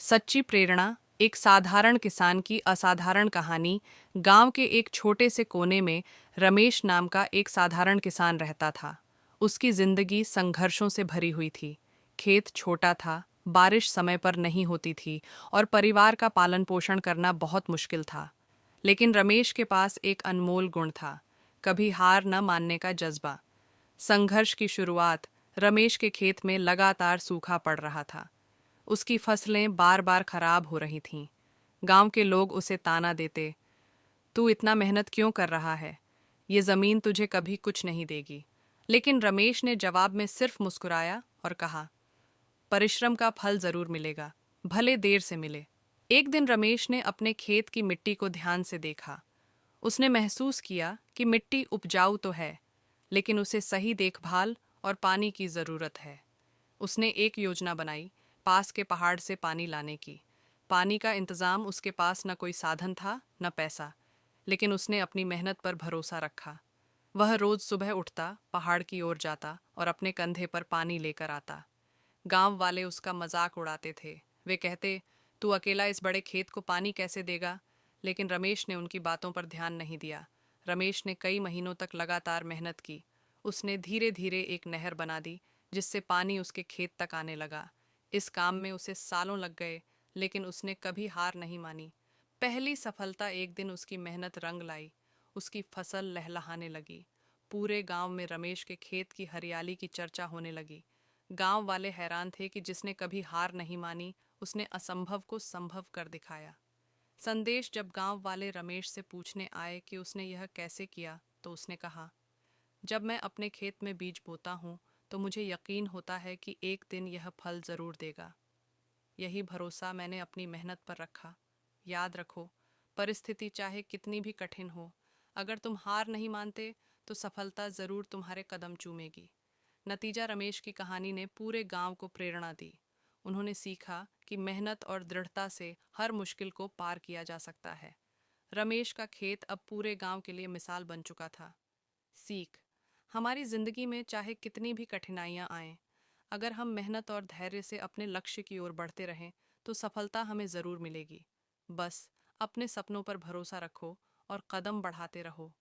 सच्ची प्रेरणा। एक साधारण किसान की असाधारण कहानी। गांव के एक छोटे से कोने में रमेश नाम का एक साधारण किसान रहता था। उसकी जिंदगी संघर्षों से भरी हुई थी। खेत छोटा था, बारिश समय पर नहीं होती थी और परिवार का पालन पोषण करना बहुत मुश्किल था। लेकिन रमेश के पास एक अनमोल गुण था, कभी हार न मानने का जज्बा। संघर्ष की शुरुआत। रमेश के खेत में लगातार सूखा पड़ रहा था। उसकी फसलें बार बार खराब हो रही थीं। गांव के लोग उसे ताना देते, तू इतना मेहनत क्यों कर रहा है? ये जमीन तुझे कभी कुछ नहीं देगी। लेकिन रमेश ने जवाब में सिर्फ मुस्कुराया और कहा, परिश्रम का फल जरूर मिलेगा, भले देर से मिले। एक दिन रमेश ने अपने खेत की मिट्टी को ध्यान से देखा। उसने महसूस किया कि मिट्टी उपजाऊ तो है, लेकिन उसे सही देखभाल और पानी की जरूरत है। उसने एक योजना बनाई, पास के पहाड़ से पानी लाने की। पानी का इंतजाम उसके पास न कोई साधन था न पैसा, लेकिन उसने अपनी मेहनत पर भरोसा रखा। वह रोज सुबह उठता, पहाड़ की ओर जाता और अपने कंधे पर पानी लेकर आता। गांव वाले उसका मजाक उड़ाते थे। वे कहते, तू अकेला इस बड़े खेत को पानी कैसे देगा? लेकिन रमेश ने उनकी बातों पर ध्यान नहीं दिया। रमेश ने कई महीनों तक लगातार मेहनत की। उसने धीरे धीरे एक नहर बना दी, जिससे पानी उसके खेत तक आने लगा। इस काम में उसे सालों लग गए, लेकिन उसने कभी हार नहीं मानी। पहली सफलता एक दिन उसकी मेहनत रंग लाई। उसकी फसल लहलहाने लगी। पूरे गांव में रमेश के खेत की हरियाली की चर्चा होने लगी। गांव वाले हैरान थे कि जिसने कभी हार नहीं मानी, उसने असंभव को संभव कर दिखाया। संदेश। जब गांव वाले रमेश से पूछने आए कि उसने यह कैसे किया, तो उसने कहा, जब मैं अपने खेत में बीज बोता हूँ तो मुझे यकीन होता है कि एक दिन यह फल जरूर देगा। यही भरोसा मैंने अपनी मेहनत पर रखा। याद रखो, परिस्थिति चाहे कितनी भी कठिन हो, अगर तुम हार नहीं मानते तो सफलता जरूर तुम्हारे कदम चूमेगी। नतीजा। रमेश की कहानी ने पूरे गांव को प्रेरणा दी। उन्होंने सीखा कि मेहनत और दृढ़ता से हर मुश्किल को पार किया जा सकता है। रमेश का खेत अब पूरे गांव के लिए मिसाल बन चुका था। सीख। हमारी जिंदगी में चाहे कितनी भी कठिनाइयां आएं, अगर हम मेहनत और धैर्य से अपने लक्ष्य की ओर बढ़ते रहें तो सफलता हमें जरूर मिलेगी। बस अपने सपनों पर भरोसा रखो और कदम बढ़ाते रहो।